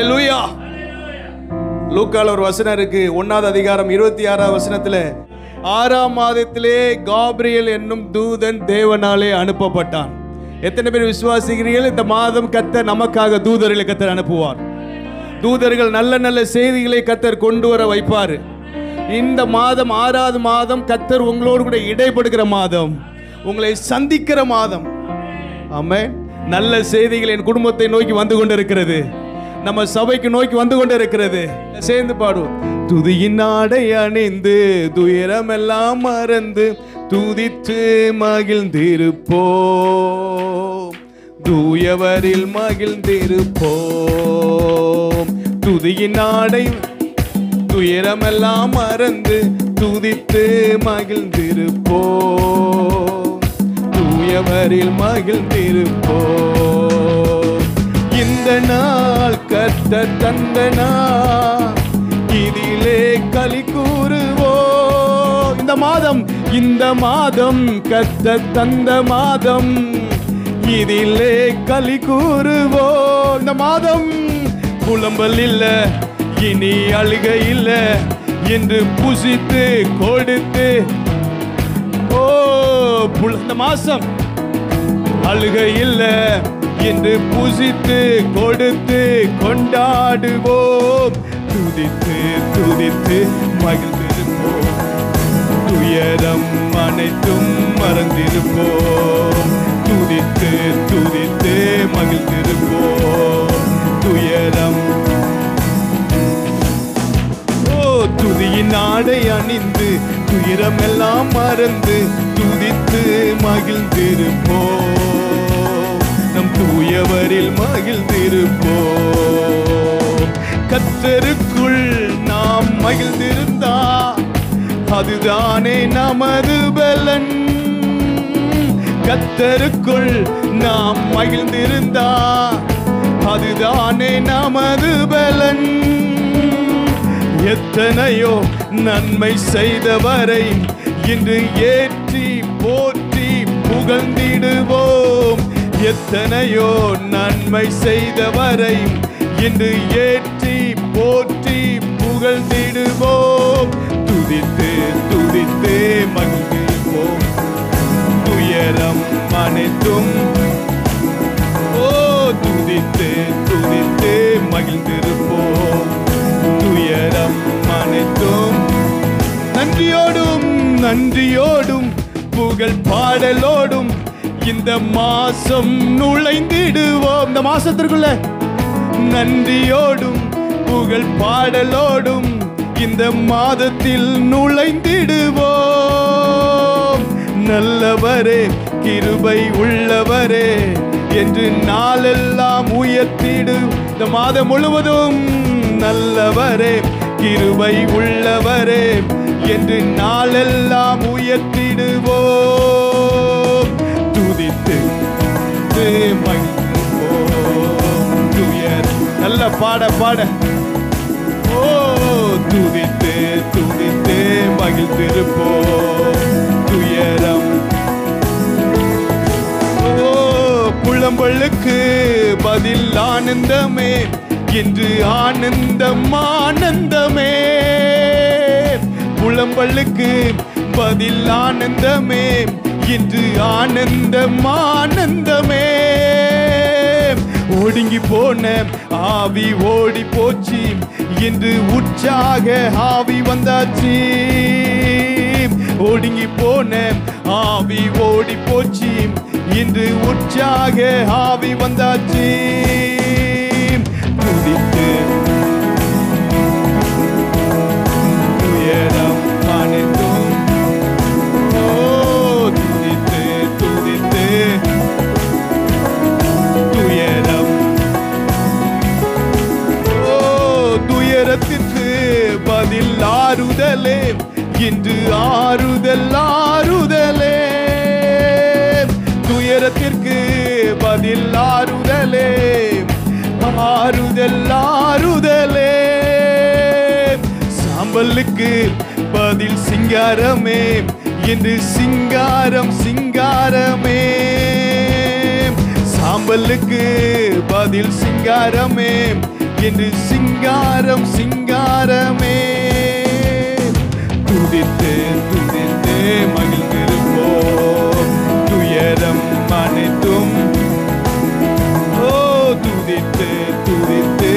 அல்லேலூயா. லூக்கால ஒரு வசனம் இருக்கு, 1வது அதிகாரம் 26வது வசனத்துல, 6ஆம் மாதத்திலே காபிரியேல் என்னும் தூதன் தேவனாலே அனுப்பப்பட்டான். எத்தனை பேர் விசுவாசிக்கிறீர்கள்? இந்த மாதம் கர்த்தர் நமக்காக தூதர்களை கர்த்தர் அனுப்புவார். தூதர்கள் நல்ல நல்ல செய்திகளை கர்த்தர் கொண்டு வர வைப்பார். இந்த மாதம் 6வது மாதம் கர்த்தர் உங்களோடு கூட இடைப்படுகிற மாதம், உங்களை சந்திக்கிற மாதம். ஆமென். நல்ல செய்திகள் என் குடும்பத்தை நோக்கி வந்து கொண்டிருக்கிறது, நம்ம சபைக்கு நோக்கி வந்து கொண்டிருக்கிறது. சேர்ந்து பாடுவோம். துதியின் ஆடை அணிந்து துயரமெல்லாம் மறந்து துதித்து மகிழ்ந்திருப்போம், தூயவரில் மகிழ்ந்திருப்போம். துதியின் ஆடை துயரமெல்லாம் மறந்து துதித்து மகிழ்ந்திருப்போம், தூயவரில் மகிழ்ந்திருப்போம். இந்த நாள் கர்த்தர் தந்த நாள், இதிலே களி கூறுவோம். இந்த மாதம் கர்த்தர் தந்த மாதம், இதிலே களி கூறுவோம். இந்த மாதம் புலம்பல் இல்ல, இனி அழுகை இல்ல என்று புசித்து கொடுத்து, இந்த மாசம் அழுகை இல்ல என்று புசித்து கொடுத்து கொண்டாடுவோம், துதித்து துதித்து மகிழ்ந்திருப்போம், துயரம் அனைத்தும் மறந்திருப்போம், துதித்து துதித்து மகிழ்ந்திருப்போம், துயரம். துதியின் ஆடை அணிந்து துயரமெல்லாம் மறந்து துதித்து மகிழ்ந்திருப்போம், நம் தூயவரில் மகிழ்ந்திருப்போம். கர்த்தருக்குள் நாம் மகிழ்ந்திருந்தா அதுதானே நமது பலன். கர்த்தருக்குள் நாம் மகிழ்ந்திருந்தா அதுதானே நமது பலன். எத்தனையோ நன்மை செய்தவரை இன்று ஏற்றி போற்றி புகழ்ந்திடுவோம், எத்தனையோ நன்மை செய்தவரை இன்று ஏற்றி போற்றி புகழ்ந்திடுவோம், துதித்து துதித்து மகிழ்ந்திருப்போம், துயரம் அனைத்தும் துதித்து துதித்து மகிழ்ந்திருப்போம், துயரம் அனைத்தும். நன்றியோடும் நன்றியோடும் புகழ் பாடலோடும் இந்த மாசம் நுழைந்திடுவோம். இந்த மாசத்திற்குள்ள நன்றியோடும் புகழ் பாடலோடும் இந்த மாதத்தில் நுழைந்திடுவோம். நல்லவரே கிருபை உள்ளவரே என்று நாளெல்லாம் உயர்த்திடு. இந்த மாதம் முழுவதும் நல்லவரே கிருபை உள்ளவரே என்று நாளெல்லாம் உயர்த்திடுவோம், துதித்து மகிழ்ந்திருப்போம், துயர். நல்ல பாட துதித்து துதித்து மகிழ்ந்திருப்போம், துயரம். புலம்பலுக்கு பதில் ஆனந்தமே என்று ஆனந்தம் ஆனந்தமே, புலம்பலுக்கு பதில் ஆனந்தமே என்று ஆனந்தம் ஆனந்தமே. ஒடுங்கி போன ஆவி ஓடி போச்சு என்று உற்சாக ஆவி வந்தாச்சு, ஒடுங்கி போன ஆவி ஓடி போச்சு இன்று உற்சாக ஆவி வந்தாச்சு, துதித்து துயரம் அனைத்தும் துதித்து துதித்து துயரம். துயரத்திற்கு பதில் ஆறுதலே இன்று ஆறுதல் ஆறுதலே, துயரத்திற்கு பதில் ஆறுதலே ஆறுதல் ஆறுதலே. சாம்பலுக்கு பதில் சிங்காரமே என்று சிங்காரம் சிங்காரமே, சாம்பலுக்கு பதில் சிங்காரமே என்று சிங்காரம் சிங்காரமே துதித்து துதித்து மகிழ்ந்திருப்போம். துயரம் அனைத்தும் துதித்து துதித்து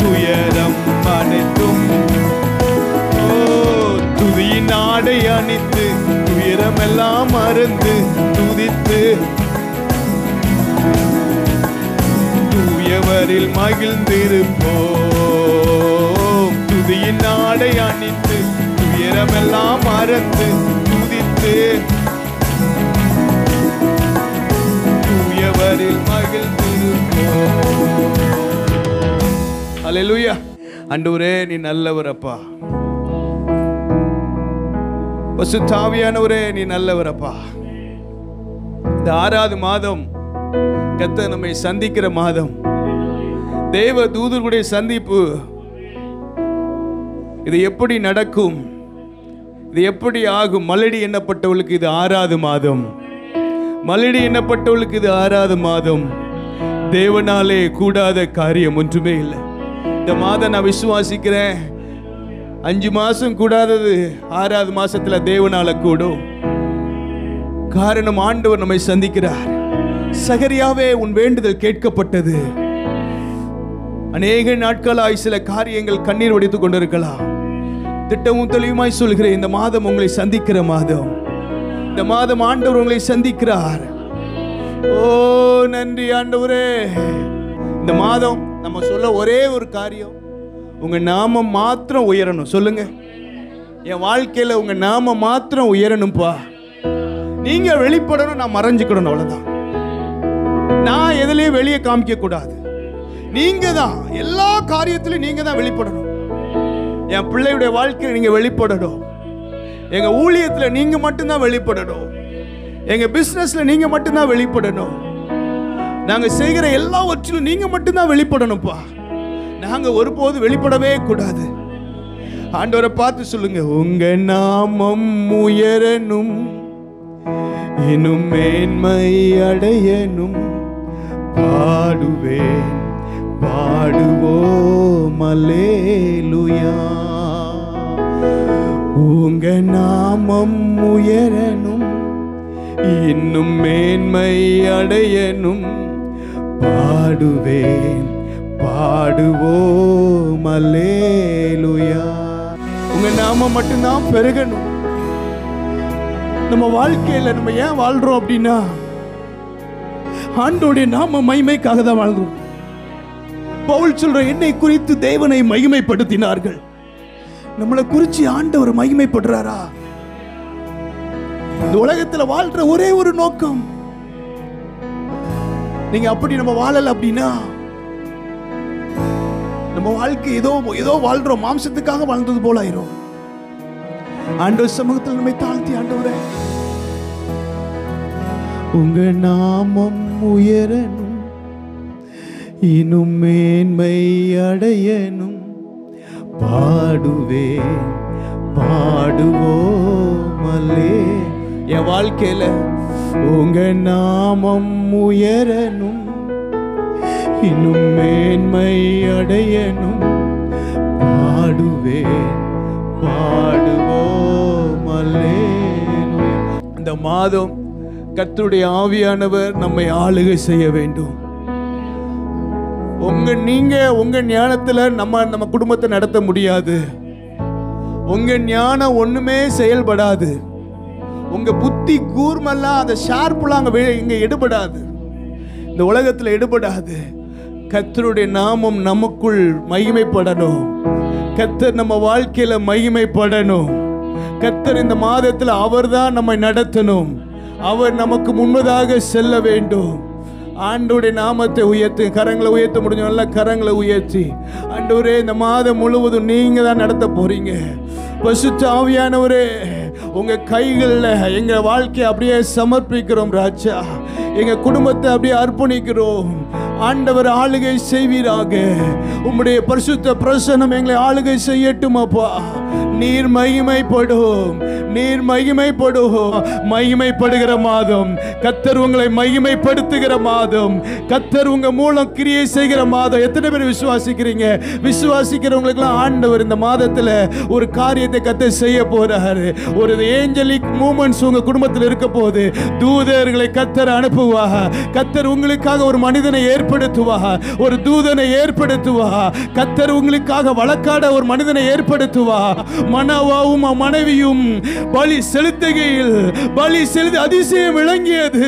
துயரம் அனைத்தும் துதியின் ஆடை அணித்து துயரமெல்லாம் மறந்து துதித்து தூயவரில் மகிழ்ந்திருப்போம். துதியின் ஆடை அணித்து துயரமெல்லாம் மறந்து துதித்து தூயவரில் மகிழ்ந்திருப்போம். அல்லேலூயா. ஆண்டவரே நீ நல்லவர் அப்பா. பரிசுத்த ஆவியானவரே நீ நல்லவர் அப்பா. இந்த 6வது மாதம் கர்த்தர் நம்மை சந்திக்கிற மாதம், தேவ தூதர்களுடைய சந்திப்பு. இது எப்படி நடக்கும், இது எப்படி ஆகும்? மலடி எண்ணப்பட்டவளுக்கு இது 6வது மாதம். மலடி எண்ணப்பட்டவளுக்கு இது 6வது மாதம். தேவனாலே கூடாத காரியம் ஒன்றுமே இல்லை. இந்த மாதம் நான் விசுவாசிக்கிறேன், 5 மாசம் கூடாதது 6வது மாசத்துல தேவனால கூடும். காரணம் ஆண்டவர் நம்மை சந்திக்கிறார். சகரியாவே உன் வேண்டுதல் கேட்கப்பட்டது. அநேக நாட்களாய் சில காரியங்கள் கண்ணீர் வடித்துக் கொண்டிருக்கலாம். திட்டமும் தெளிவுமாய் சொல்கிறேன், இந்த மாதம் உங்களை சந்திக்கிற மாதம். இந்த மாதம் ஆண்டவர் உங்களை சந்திக்கிறார். ஓ நன்றி ஆண்டவரே. இந்த மாதம் நம்ம சொல்ல ஒரே ஒரு காரியம், உங்க நாமம் மாத்திரம் உயரணும். சொல்லுங்க, என் வாழ்க்கையில உங்க நாமம் மாத்திரம் உயரணும்பா. நீங்க வெளிப்படணும், நான் மறைஞ்சுக்கணும். அவ்வளவுதான். நான் எதுலயும் வெளியே காமிக்க கூடாது. நீங்க தான் எல்லா காரியத்திலும் நீங்க தான் வெளிப்படணும். என் பிள்ளையுடைய வாழ்க்கையில் நீங்க வெளிப்படணும். எங்க ஊழியத்துல நீங்க மட்டும்தான் வெளிப்படணும். எங்க பிசினஸ்ல நீங்க மட்டும்தான் வெளிப்படணும். நாங்க செய்கிற எல்லாவற்றிலும் நீங்க மட்டும்தான் வெளிப்படணும்ப்பா. நாங்க ஒருபோது வெளிப்படவே கூடாது. ஆண்டவரை பார்த்து சொல்லுங்க, உங்க நாமம் உயரணும், இன்னும் மேன்மை அடையணும். பாடுவேன் பாடுவோம் அல்லேலூயா. உங்க நாமம் உயரணும், இன்னும் மேன்மை அடையணும். பாடுவேன் பாடுவோம் அல்லேலூயா. உங்க நாமம் மட்டும்தான் பெருகணும். நம்ம வாழ்க்கையில நம்ம ஏன் வாழ்றோம் அப்படின்னா, ஆண்டவருடைய நாம மகிமைக்காக தான் வாழ்றோம். பவுல் சொல்ற, என்னை குறித்து தேவனை மகிமைப்படுத்தினார்கள். நம்மளை குறித்து ஆண்டவர் மகிமைப்படுறாரா? இந்த உலகத்துல வாழ்ற ஒரே ஒரு நோக்கம். நீங்க அப்படி நம்ம வாழல அப்படின்னா, நம்ம வாழ்க்கை ஏதோ ஏதோ வாழ்றோம், மாம்சத்துக்காக வாழ்ந்தது போல ஆயிரும். ஆண்டவர் சமூகத்தில் நம்மை தாழ்த்தி, ஆண்டவரே உங்க நாமம் உயரணும், இன்னும் மேன்மை அடையணும். பாடுவேன் பாடுவோம் அல்லே. என் வாழ்க்கையில உங்க நாமம் உயரணும், இன்னும் மேன்மை அடையணும். பாடுவேன் பாடுவோம் அல்லேலூயா. இந்த மாதம் கர்த்தருடைய ஆவியானவர் நம்மை ஆளுகை செய்ய வேண்டும். உங்க ஞானத்துல நம்ம குடும்பத்தை நடத்த முடியாது. உங்க ஞானம் ஒண்ணுமே செயல்படாது. உங்க புத்தி கூர்மெல்லாம் அந்த ஷார்ப்புலாம் இங்க எடுபடாது. இந்த உலகத்துல எடுபடாது. கர்த்தருடைய நாமம் நமக்குள் மகிமைப்படணும். கர்த்தர் நம்ம வாழ்க்கையில மகிமைப்படணும். கர்த்தர் இந்த மாதத்துல அவர்தான் நம்மை நடத்தணும். அவர் நமக்கு முன்பதாக செல்ல வேண்டும். ஆண்டவருடைய நாமத்தை உயர்த்தி, கரங்களை உயர்த்த முடிஞ்ச நல்ல கரங்களை உயர்த்தி, ஆண்டவரே இந்த மாதம் முழுவதும் நீங்க தான் நடத்த போறீங்க. பரிசுத்த ஆவியானவரே, உங்க கைகளில் எங்க வாழ்க்கையை அப்படியே சமர்ப்பிக்கிறோம் ராஜா. எங்க குடும்பத்தை அப்படியே அர்ப்பணிக்கிறோம். ஆண்டவர் ஆளுகை செய்வீராக. உம்முடைய பரிசுத்த பிரசன்னம் எங்களை ஆளுகை செய்யட்டும் அப்பா. நீர் மகிமைப்படும், நீர் மகிமைப்படும். மகிமைப்படுகிற மாதம், கர்த்தர் உங்களை மகிமைப்படுத்துகிற மாதம், கர்த்தர் உங்க மூலம் கிரியை செய்கிற மாதம். எத்தனை பேர் விசுவாசிக்கிறீங்க? விசுவாசிக்கிறவங்களுக்கெல்லாம் ஆண்டவர் இந்த மாதத்துல ஒரு காரியத்தை கர்த்தர் செய்ய போறாரு. ஒரு ஏஞ்சலிக் மூமெண்ட்ஸ் உங்க குடும்பத்தில் இருக்க போது. தூதர்களை கர்த்தர் அனுப்புவா. கர்த்தர் உங்களுக்காக ஒரு மனிதனை ஏற்படுத்துவா, ஒரு தூதனை ஏற்படுத்துவா. கர்த்தர் உங்களுக்காக வழக்காட ஒரு மனிதனை ஏற்படுத்துவா. மனவாவும் மனைவியும் பலி செலுத்துகையில் பலி செலுத்தி அதிசயம் விளங்கியது.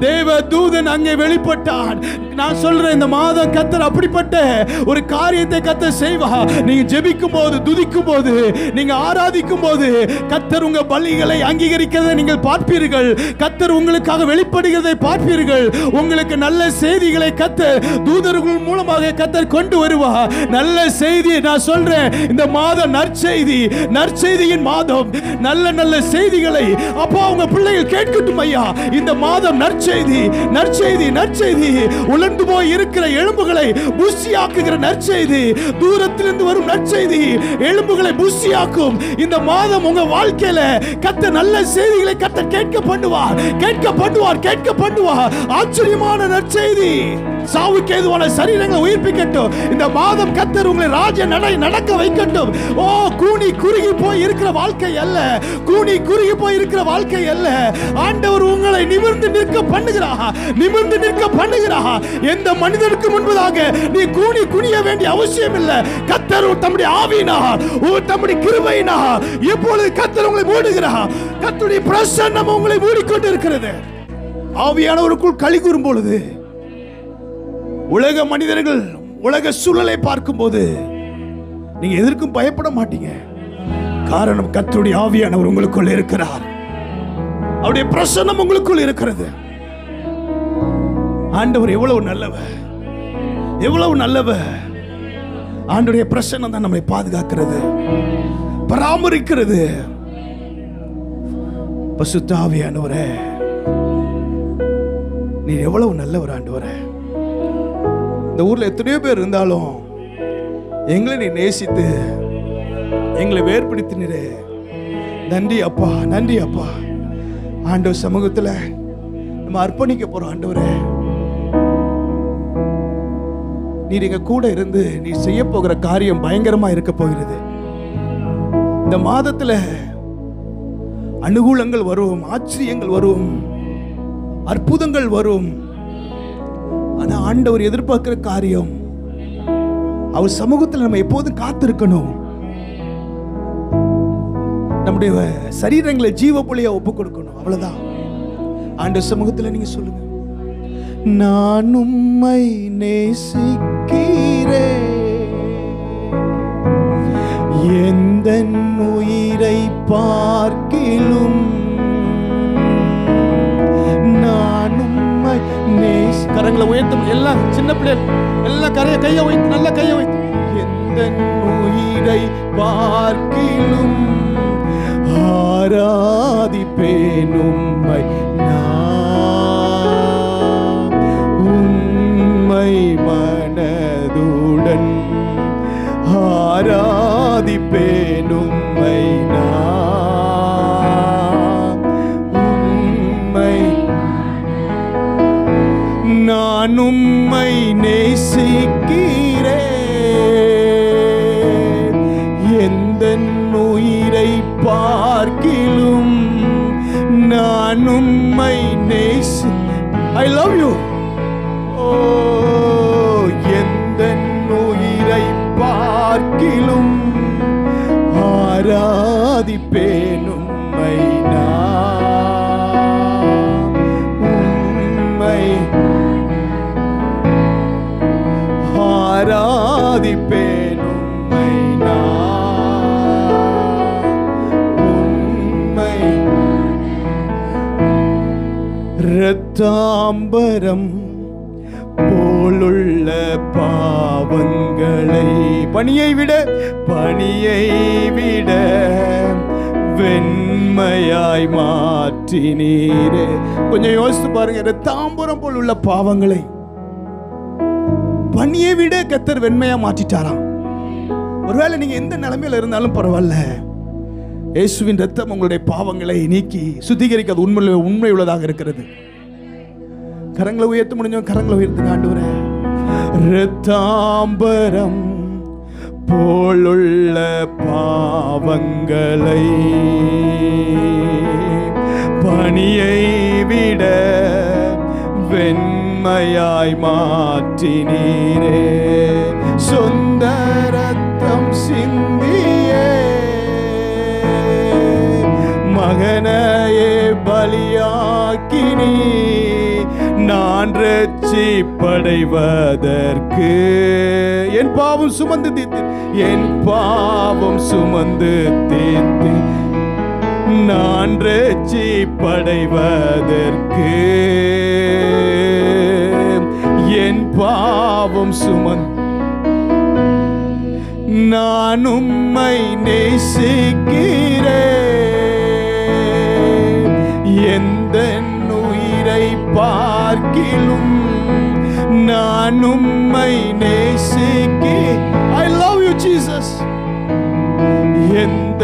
தேவ தூதன் அங்கே வெளிப்பட்டான். நான் சொல்றேன், இந்த மாதம் கர்த்தர் அப்படிப்பட்ட ஒரு காரியத்தை கர்த்தர் செய்வா. நீங்க ஜெபிக்கும் போது, துதிக்கும் போது, நீங்க ஆராதிக்கும் போது கர்த்தர் உங்க பலிகளை அங்கீகரிக்கிறதை நீங்கள் பார்ப்பீர்கள். கர்த்தர் உங்களுக்காக வெளிப்படுகிறதை பார்ப்பீர்கள். உங்களுக்கு நல்ல செய்திகளை கர்த்தர் தூதர்கள் மூலமாக கர்த்தர் கொண்டு வருவா. நல்ல செய்தி நான் சொல்றேன், இந்த மாதம் நற்செய்தி, நற்செய்தியின் மாதம். நல்ல நல்ல செய்திகளை அப்பா உங்க பிள்ளைகள் கேட்கட்டும் ஐயா. இந்த மாதம் நற்செய்தி, நற்செய்தி, நற்செய்தி. உலர்ந்து போய் இருக்கிற எலும்புகளை புஷ்டியாக்குகிற நற்செய்தி, தூரத்திலிருந்து வரும் நற்செய்தி எலும்புகளை புஷ்டியாக்கும். இந்த மாதம் உங்க வாழ்க்கையில கர்த்தர் நல்ல செய்திகளை கர்த்தர் கேட்க பண்ணுவார், கேட்க பண்ணுவார், கேட்க பண்ணுவார். ஆச்சரியமான நற்செய்தி. சாவுக்கு ஏதுவான சரீரங்களை உயிர்ப்பிக்கட்டும். இந்த மாதம் கர்த்தர் உங்களை ராஜ நடக்க வைக்கட்டும். ஓ, கூனி குறுகி போய் இருக்கிற வாழ்க்கை அல்ல, கூனி குறுகி போய் இருக்கிற வாழ்க்கை அல்ல. ஆண்டவர் உங்களை நிமிர்ந்து நிற்க பண்ணுகிறார், நிமிர்ந்து நிற்க பண்ணுகிறார். எந்த மனிதனுக்கு முன்பதாக நீ கூனி குனிய வேண்டிய அவசியம் இல்லை. கர்த்தர் தம்முடைய ஆவியினால், தம்முடைய கிருபையினால் எப்பொழுது கர்த்தர் உங்களை மூடுகிறார். கர்த்தருடைய பிரசன்னம் உங்களை மூடிக்கொண்டு இருக்கிறது. ஆவியானவருக்குள் களி கூறும் பொழுது உலக மனிதர்கள், உலக சூழலை பார்க்கும் போது நீங்க எதற்கும் பயப்பட மாட்டீங்க. காரணம், கர்த்தருடைய ஆவியானவர் உங்களுக்குள் இருக்கிறார். அவருடைய பிரசன்னம் உங்களுக்குள் இருக்கிறது. ஆண்டவர் எவ்வளவு நல்லவர், எவ்வளவு நல்லவர். ஆண்டவருடைய பிரசன்னம் தான் நம்மை பாதுகாக்கிறது, பராமரிக்கிறது. பரிசுத்த ஆவியானவரே, நீ எவ்வளவு நல்லவர் ஆண்டவரே. இந்த ஊர்ல எத்தனையோ பேர் இருந்தாலும் எங்களை நீ நேசித்து எங்களை வேர்பிடித்தினரே. நன்றி அப்பா, நன்றி அப்பா. ஆண்டவர் சமூகத்துல நம்ம அர்ப்பணிக்க போறோம். ஆண்டவரே, நீர் எங்க கூட இருந்து நீ செய்ய போகிற காரியம் பயங்கரமா இருக்க போகிறது. இந்த மாதத்துல அனுகூலங்கள் வரும், ஆச்சரியங்கள் வரும், அற்புதங்கள் வரும். ஆனா ஆண்டவர் எதிர்பார்க்கிற காரியம், அவர் சமூகத்தில் நம்ம எப்போதும் காத்திருக்கணும். நம்முடைய சரீரங்களை ஜீவ பலியா ஒப்பு கொடுக்கணும். அவ்வளவுதான். ஆண்டவர் சமூகத்தில் நீங்க சொல்லுங்க, நான் உம்மை நேசிக்கிறேன், எந்தன் உயிரை பார்க்கிலும் நான் உம்மை கரங்களை உயர்த்தும். எல்லாம் சின்ன பிள்ளைகள் எல்லாம் கையை வைத்து, நல்ல கையை வைத்து, எந்தன் உயிரை பார்க்கிலும் ஆராதிப்பேன் உம்மை நான், உம்மை மனதுடன் ஆராதிப்பேன் உம்மை நான், உம்மை நான் உம்மை நேசிக்கிறேன், எந்தன் உயிரை பார்க்கிலும் நான் உம்மை நேசி. I love you. ஓ, எந்தன் உயிரை பார்க்கிலும் ஆராதிப்பேன் உம்மை நான், உம்மை ஆராதிப்பேன் உம்மை நான், உம்மை. இரத்தாம்பரம் போலுள்ள பாவங்களை பனியை விட வெண்மையாய் மாற்றினீரே. கொஞ்சம் யோசித்து பாருங்க, இரத்தாம்பரம் போல் உள்ள பாவங்களை பனியை விட கர்த்தர் வெண்மையா மாற்றிட்டாராம். ஒருவேளை நீங்க எந்த நிலைமையில இருந்தாலும் பரவாயில்ல, இயேசுவின் ரத்தம் உங்களுடைய பாவங்களை நீக்கி சுத்திகரிக்க அது உண்மை உள்ளதாக இருக்கிறது. கரங்களை உயர்த்த முடிஞ்சோம், கரங்களை உயர்த்துங்க. ஆண்டவரே, இரத்தாம்பரம் போலுள்ள பாவங்களை பனியை விட வெண்மையாய் மாற்றினீரே. சொந்த ரத்தம் சிந்தியே மகனையே பலியாக்கினீ நான் ரட்சிப்படைவதற்கு. என் பாவம் சுமந்து தீர்த்து, என் பாவம் சுமந்து தீர்த்து நான் ரட்சிப்படைவதற்கு. என் பாவம் சுமந்து நான் உம்மை நேசிக்கிறேன். எந்த உயிரை பார்க்கிலும் நான் உம்மை நேசிக்கிறேன். I love you Jesus. எந்த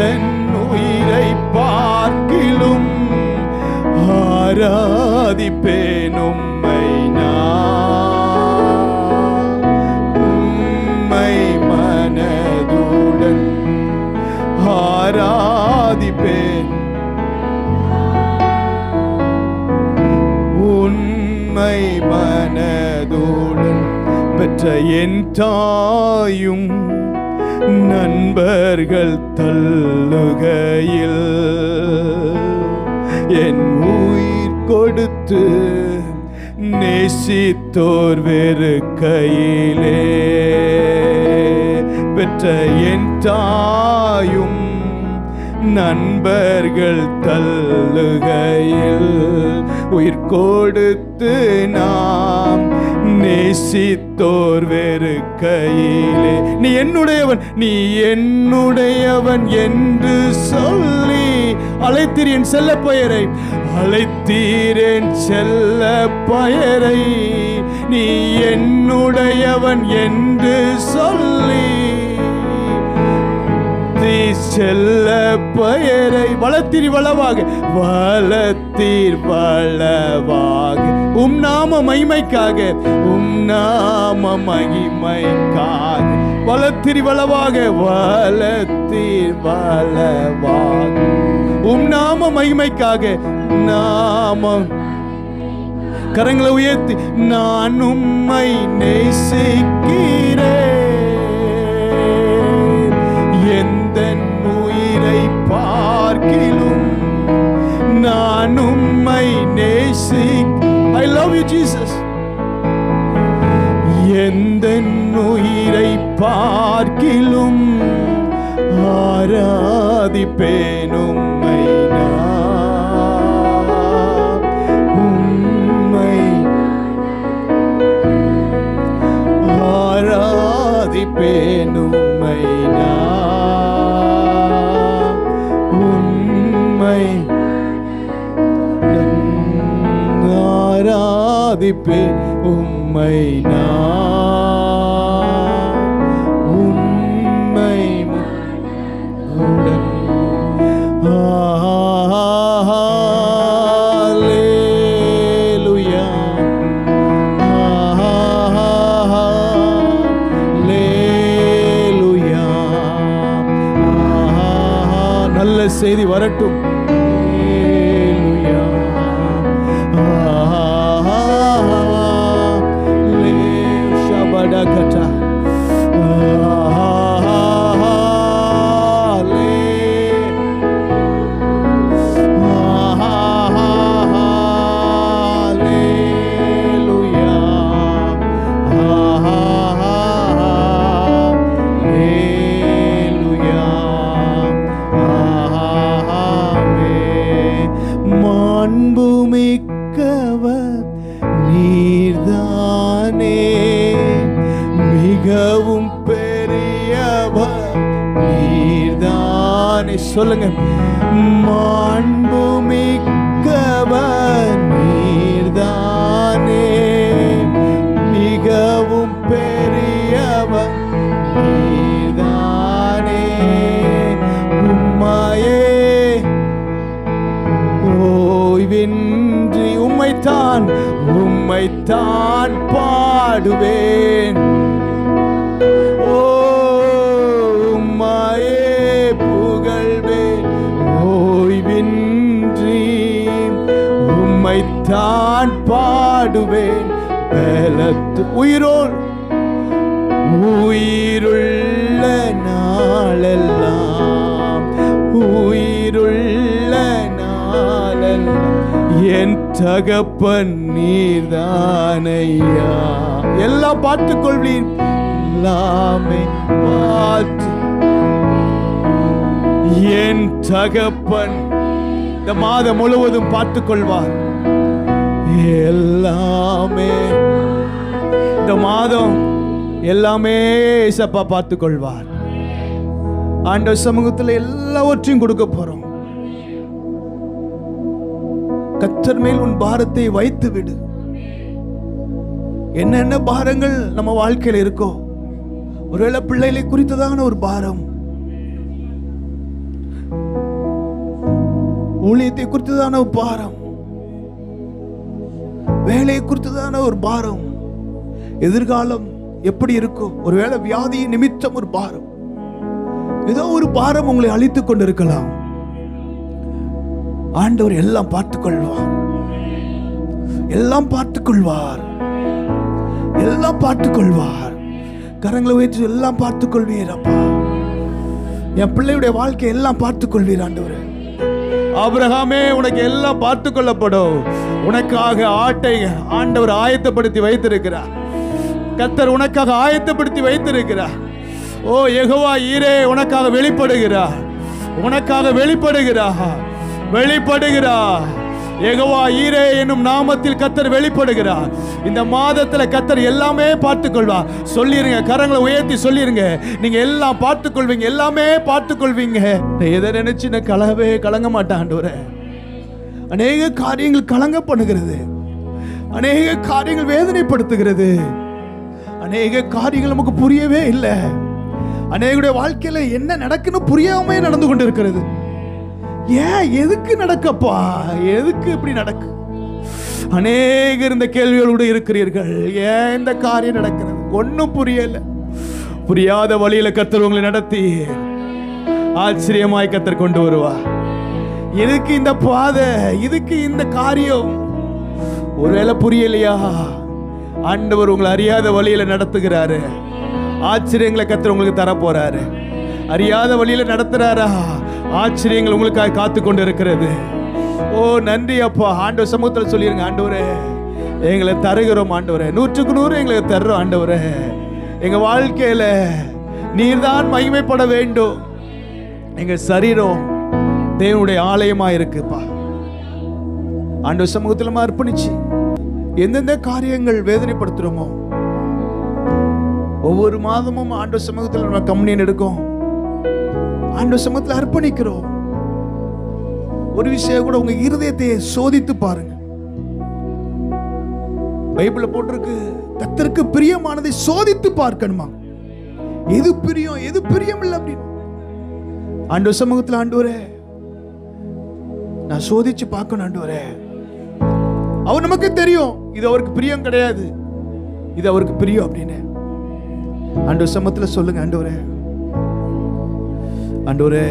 உயிரை பார்க்கிலும் ஆராதிப்பேன் உம்மை நான். உம்மை மனதுடன் ஆராதிப்பேன். உண்மை மனதுடன் பெற்ற என் தாயும் நண்பர்கள் தள்ளுகையில் என் உயிர் கொடுத்து நேசித்தோர் வெறுக்கையிலே பெற்ற என் தாயும் நண்பர்கள் தள்ளுகையில் உயிர் கொடுத்து நாம் நேசித்தோர் வெறுக்கையிலே நீ என்னுடையவன், நீ என்னுடையவன் என்று சொல்லி அழைத்தீரேன் செல்ல பெயரை. அழைத்தீரேன் செல்ல பெயரை. நீ என்னுடையவன் என்று சொல்லி செல்ல பெயரை வளர்த்தீர் வளவாக, வளர்த்தீர் வளவாக. உம் நாம மகிமைக்காக, உம் நாம மகிமைக்காக வளர்த்தீர் வளவாக, வளர்த்தீர் வளவாக. உம் நாம மகிமைக்காக நாமம். கரங்களை உயர்த்தி நான் உம்மை நேசிக்கிறேன். எந்த உயிரை பார்க்கிலும் நான் உம்மை நேசி. I love you Jesus. எந்த உயிரை பார்க்கிலும் ஆராதிப்பேன் உம்மை நான். உம்மை ஆராதிப்பேன் உம்மை நான். உம்மை ஆராதிப்பேன் உம்மை நான். உம்மை உடன் ஹல்லேலூயா ஹல்லேலூயா. நல்ல செய்தி வரட்டும். மாண்புமிக்கவர் நீர்தானே, மிகவும் பெரியவர் நீர்தானே. சொல்லுங்க, மாண்புமிக்கவர் நீர்தானே, மிகவும் பெரியவர் நீர்தானே. உம்மைத்தான் பாடுவேன். உம்மையே புகழ்வேன் ஓய்வின்றி. உம்மைத்தான் பாடுவேன் பலத்து உயிருள்ள நாளெல்லாம், உயிருள்ள நாளெல்லாம் என் தகப்பன் நீர்தானையா. எல்லாம் பார்த்துக் கொள்வீர், எல்லாமே பார்த்து. என் தகப்பன் இந்த மாதம் முழுவதும் பார்த்துக் கொள்வார். எல்லாமே இந்த மாதம் எல்லாமே ஏசப்பா பார்த்துக் கொள்வார். ஆண்டவர் சமூகத்தில் எல்லாவற்றையும் கொடுக்க போறோம். கர்த்தர் மேல் உன் பாரத்தை வைத்து விடு. என்னென்ன பாரங்கள் நம்ம வாழ்க்கையில் இருக்கோ, ஒருவேளை பிள்ளைகளை குறித்ததான ஒரு பாரம், ஊழியத்தை குறித்ததான ஒரு பாரம், வேலையை குறித்ததான ஒரு பாரம், எதிர்காலம் எப்படி இருக்கும், ஒருவேளை வியாதி நிமித்தம் ஒரு பாரம், ஏதோ ஒரு பாரம் உங்களை அழித்துக் கொண்டிருக்கலாம். ஆண்டவர் எல்லாம் பார்த்துக் கொள்வார், எல்லாம் பார்த்துக் கொள்வார், எல்லாம் பார்த்துக் கொள்வார். கரங்களை உயர்த்தி எல்லாம் பார்த்துக் கொள்வீர் அப்பா. என் பிள்ளையுடைய வாழ்க்கை எல்லாம் பார்த்துக் கொள்வீர் ஆண்டவரே. ஆபிரகாமே, உனக்கு எல்லாம் பார்த்துக் கொள்ளப்படும். உனக்காக ஆட்டை ஆண்டவர் ஆயத்தப்படுத்தி வைத்திருக்கிறார். கர்த்தர் உனக்காக ஆயத்தப்படுத்தி வைத்திருக்கிறார். ஓ யெகோவா ஈரே உனக்காக வெளிப்படுகிறார், உனக்காக வெளிப்படுகிறார், வெளிப்படுகிறார். யெகோவா ஈரே என்னும் நாமத்தில் கர்த்தர் வெளிப்படுகிறார். இந்த மாதத்துல கர்த்தர் எல்லாமே பார்த்துக் கொள்வார். சொல்லிருங்க, கரங்களை உயர்த்தி சொல்லிருங்க, நீங்க எல்லாம் பார்த்துக் கொள்வீங்க, எல்லாமே பார்த்துக் கொள்வீங்க. எதை நினைச்சு நான் கலங்க மாட்டேன் ஆண்டவரே. அநேக காரியங்கள் கலங்க பண்ணுகிறது, அநேக காரியங்கள் வேதனைப்படுத்துகிறது, அநேக காரியங்கள் நமக்கு புரியவே இல்லை. அநேகருடைய வாழ்க்கையில என்ன நடக்குன்னு புரியாம நடந்து கொண்டிருக்கிறது. ஏன், எதுக்கு நடக்கப்பா, எதுக்கு இப்படி நடக்கு? அநேகர் இந்த கேள்விகளோடு இருக்கிறீர்கள். ஏன் இந்த காரியம் நடக்கிறது, ஒன்னும் புரியல. புரியாத வழியில கர்த்தர் உங்களை நடத்தி ஆச்சரியமாய் கர்த்தர் கொண்டு வருவார். எதுக்கு இந்த பாதை, இதுக்கு இந்த காரியம்? ஒருவேளை புரியலையா, ஆண்டவர் உங்களை அறியாத வழியில நடத்துகிறாரு. ஆச்சரியங்களை கர்த்தர் உங்களுக்கு தர போறாரு. அறியாத வழியில நடத்துறாரா, ஆச்சரியங்கள் உங்களுக்காக காத்து கொண்டு இருக்கிறது. ஓ நன்றி அப்பா. ஆண்டவர் சமூகத்தில் சொல்லிருங்க, ஆண்டவரே எங்களை தருகிறோம் ஆண்டவரே, 100க்கு 100 எங்களுக்கு தர்றோம் ஆண்டவரே. எங்க வாழ்க்கையில நீர்தான் மகிமைப்பட வேண்டும். எங்க சரீரம் தேவனுடைய ஆலயமா இருக்குப்பா. ஆண்டவர் சமூகத்தில் அர்ப்பணிச்சு எந்தெந்த காரியங்கள் வேதனைப்படுத்துறோமோ, ஒவ்வொரு மாதமும் ஆண்டவர் சமூகத்தில் நம்ம கம்யூனியன் எடுக்கும், ஆண்டவர் சமூகத்தில் அர்ப்பணிக்கிறோம். ஒரு விஷயம் கூட உங்க இருதயத்தை சோதித்து பாருங்க. பைபிள்ல போட்டிருக்கு, கர்த்தருக்கு பிரியமானதை சோதித்து பார்க்கணுமா, எது பிரியம் எது பிரியம் இல்லை அப்படின்னு. ஆண்டவர் சமூகத்தில், ஆண்டவரே நான் சோதிச்சு பார்க்கணும் ஆண்டவரே. அவர் நமக்கு தெரியும் இது அவருக்கு பிரியம் கிடையாது, இது அவருக்கு பிரியம் அப்படின்னு. ஆண்டவர் சமூகத்தில் சொல்லுங்க, ஆண்டவரே ஆண்டவரே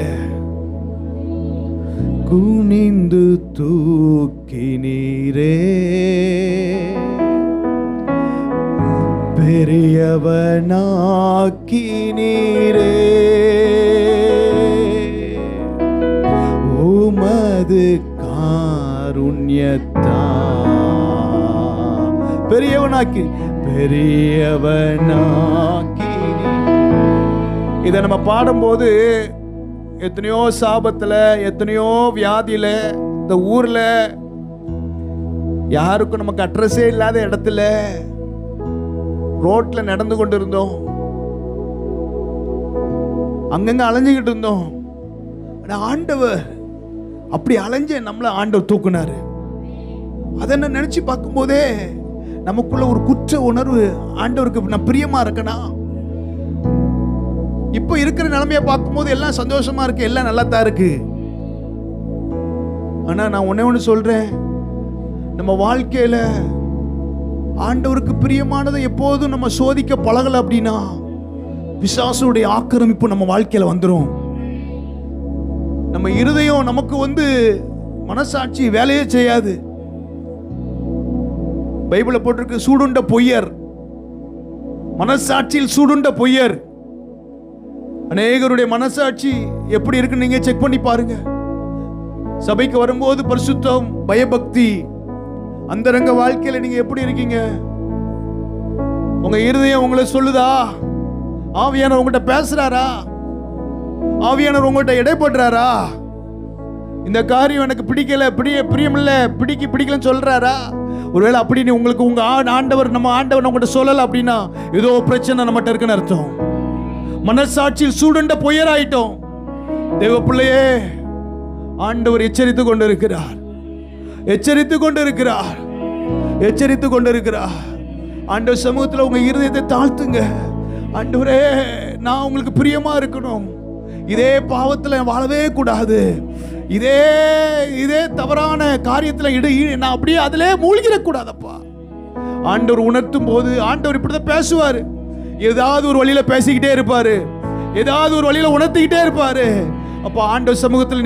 குனிந்து தூக்கினீரே, பெரியவனாக்கினீரே, உமது காருண்யத்தா பெரியவனாக்கி பெரியவனாக்கி. இதை நம்ம பாடும்போது எத்தனையோ சாபத்துல, எத்தனையோ வியாதியில, இந்த ஊர்ல யாருக்கும் நமக்கு அட்ரஸே இல்லாத இடத்துல ரோட்ல நடந்து கொண்டு இருந்தோம், அங்கங்க அலைஞ்சுக்கிட்டு இருந்தோம். ஆண்டவர் அப்படி அலைஞ்ச நம்மள ஆண்டவர் தூக்குனாரு. அதை நினைச்சு பார்க்கும் போதே நமக்குள்ள ஒரு குற்ற உணர்வு, ஆண்டவருக்கு நான் பிரியமா இருக்கனா. இப்ப இருக்கிற நிலைமையை பார்க்கும்போது எல்லாம் சந்தோஷமா இருக்கு, எல்லாம் நல்லா தான் இருக்கு. ஆனா நான் ஒண்ணே ஒண்ணு சொல்றேன், நம்ம வாழ்க்கையில ஆண்டவருக்கு பிரியமானதை எப்போதும் நம்ம சோதிக்க பழகல அப்படின்னா பிசாசுடைய ஆக்கிரமிப்பு நம்ம வாழ்க்கையில வந்துடும். நம்ம இருதயம் நமக்கு மனசாட்சி வேலையே செய்யாது. பைபிள போட்டிருக்கு, சூடுண்ட பொய்யர், மனசாட்சியில் சூடுண்ட பொய்யர். அநேகருடைய மனசாட்சி எப்படி இருக்குன்னு நீங்க செக் பண்ணி பாருங்க. சபைக்கு வரும்போது பரிசுத்தம், பயபக்தி, அந்தரங்க வாழ்க்கையில நீங்க எப்படி இருக்கீங்க? உங்க இருதயம் உங்களை சொல்லுதா? ஆவியானவர் உங்கள்கிட்ட பேசுறாரா? ஆவியானவர் உங்கள்கிட்ட இடைப்படுறாரா? இந்த காரியம் எனக்கு பிடிக்கல, பிரியமில்ல, பிடிக்கலன்னு சொல்றாரா? ஒருவேளை அப்படி உங்களுக்கு உங்க ஆண்டவர் உங்கள்கிட்ட சொல்லல அப்படின்னா ஏதோ பிரச்சனை நம்மகிட்ட இருக்குன்னு அர்த்தம். மனசாட்சியில் சூடுண்ட பொய்யராயிட்டோம். தேவ பிள்ளையே, ஆண்டவர் எச்சரித்துக் கொண்டிருக்கிறார், எச்சரித்துக் கொண்டிருக்கிறார், எச்சரித்துக் கொண்டிருக்கிறார். ஆண்டவர் சமூகத்தில் உங்க இருதயத்தை தாழ்த்துங்க. ஆண்டவரே, நான் உங்களுக்கு பிரியமா இருக்கணும், இதே பாவத்தில் வாழவே கூடாது, இதே தவறான காரியத்தில் நான் அப்படியே அதிலே மூழ்கிடக்கூடாதப்பா. ஆண்டவர் உணர்த்தும் போது ஆண்டவர் இப்படிதான் பேசுவாரு. ஏதாவது ஒரு வழியில பேசிக்கிட்டே இருப்பாரு, ஏதாவது ஒரு வழியில உணர்த்திக்கிட்டே இருப்பாரு. அப்ப ஆண்டவர் சமூகத்தில்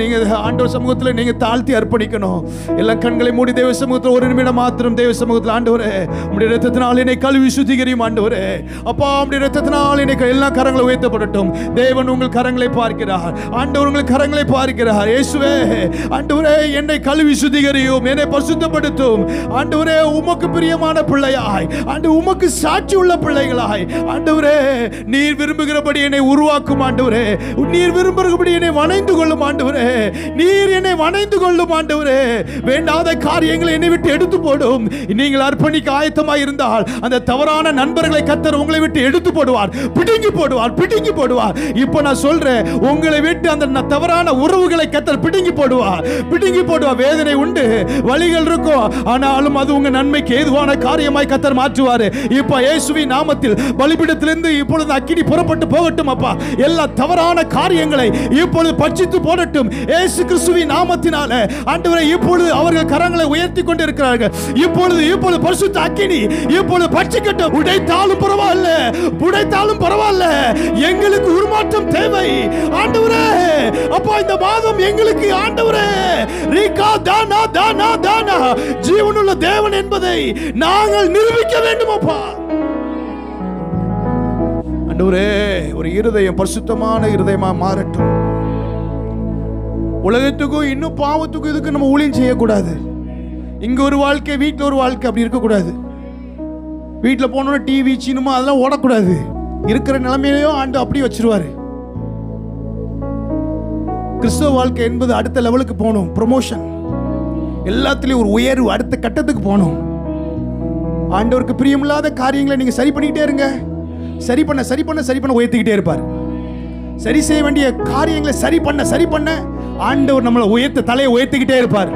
நீங்க தாழ்த்தி அர்ப்பணிக்கணும். எல்லா கண்களை மூடி தேவ சமூகத்தில் ஒரு நிமிடம் மாத்திரம் தேவ சமூகத்தில், ஆண்டவரே உம்முடைய இரத்தத்தினால் என்னை கழுவி சுத்திகரியும் ஆண்டவரே. அப்பா, உம்முடைய இரத்தத்தினால் என்னை எல்லா கரங்களை உயர்த்தப்படட்டும். தேவன் உங்கள் கரங்களை பார்க்கிறார், ஆண்டவர் உங்கள் கரங்களை பார்க்கிறார். இயேசுவே, ஆண்டவரே என்னை கழுவி சுத்திகரியும், என்னை பரிசுத்தப்படுத்தும். ஆண்டவரே, உமக்கு பிரியமான பிள்ளையாய், ஆண்டவர் உமக்கு சாட்சி உள்ள பிள்ளைகளாய், ஆண்டவரே நீர் விரும்புகிறபடி என்னை உருவாக்கும். ஆண்டவரே, நீர் விரும்புகிறபடி என்னை வணைந்து கொள்ளும். ஆண்டவரே, நீர் என்னை வணைந்து கொள்ளும். ஆண்டவரே, வேண்டாத காரியங்களை என்னை விட்டு எடுத்து போடும். நீங்கள் அர்ப்பணிக்க ஆயத்தமாய் இருந்தால் அந்த தவறான நண்பர்களை கர்த்தர் உங்களை விட்டு எடுத்து போடுவார், பிடுங்கி போடுவார். இப்போ நான் சொல்றேன், உங்களை விட்டு அந்த தவறான உறவுகளை கர்த்தர் பிடுங்கி போடுவார். வேதனை உண்டு, வழிகள் இருக்கும், ஆனாலும் அது உங்க நன்மைக்கு ஏதுவான காரியமாய் கர்த்தர் மாற்றுவார். இப்போ இயேசுவின் நாமத்தில் பலிபீடத்திலிருந்து இப்பொழுது அக்கினி புறப்பட்டு போகட்டும். அப்பா, எல்லா தவறான காரியங்களை இப்பொழுது பட்சித்து போடட்டும். இயேசு கிறிஸ்துவின் நாமத்தினால ஆண்டவரே, இப்பொழுது அவர்கள் கரங்களை உயர்த்தி கொண்டிருக்கிறார்கள். இப்பொழுது பரிசுத்த அக்கினி இப்பொழுது பட்சிக்கட்டும். உடைத்தாலும் பரவாயில்ல, எங்களுக்கு உருமாற்றம் தேவை ஆண்டவரே. அப்பா, இந்த மாதம் எங்களுக்கு ஆண்டவரே ரீகா தானா ஜீவனுள்ள தேவன் என்பதை நாங்கள் நிரூபிக்க வேண்டும். அப்பா ஆண்டவரே, ஒரு இருதயம் பரிசுத்தமான இருதயமா மாறட்டும். உலகத்துக்கும் இன்னும் பாவத்துக்கும் இதுக்கு நம்ம ஊழியம் செய்யக்கூடாது. இங்க ஒரு வாழ்க்கை, வீட்டில் ஒரு வாழ்க்கை, அப்படி இருக்கக்கூடாது. வீட்டில் போனோம்னா டிவி, சினிமா அதெல்லாம் ஓடக்கூடாது. இருக்கிற நிலைமையிலையும் ஆண்டு அப்படி வச்சிருவாரு. கிறிஸ்தவ வாழ்க்கை என்பது அடுத்த லெவலுக்கு போகணும், ப்ரமோஷன், எல்லாத்துலயும் ஒரு உயர்வு, அடுத்த கட்டத்துக்கு போகணும். ஆண்டவருக்கு பிரியமில்லாத காரியங்களை நீங்க சரி பண்ணிக்கிட்டே இருங்க. சரி பண்ண உயர்த்திக்கிட்டே இருப்பார். சரி செய்ய வேண்டிய காரியங்களை சரி பண்ண ஆண்டவர் நம்மளை தலையை உயர்த்திக்கிட்டே இருப்பார்.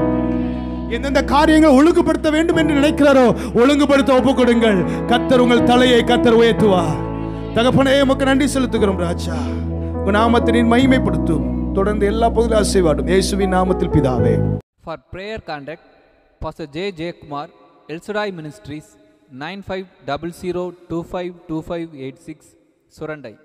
எந்தெந்த காரியங்களை ஒழுங்குபடுத்த வேண்டும் என்று நினைக்கிறாரோ ஒழுங்குபடுத்த ஒப்புக் கொடுங்கள். கர்த்தர் உங்கள் தலையை உயர்த்துவார். தகப்பனே, உமக்கு நன்றி செலுத்துகிறோம் ராஜா. உங்க நாமத்தை மகிமைப்படுத்தும். தொடர்ந்து எல்லா பகுதியிலும் ஆசீர்வாதம் இயேசுவின் நாமத்தில் பிதாவே. For prayer contact, Pastor J. Kumar, El Shaddai Ministries, 9500252586, Surandai.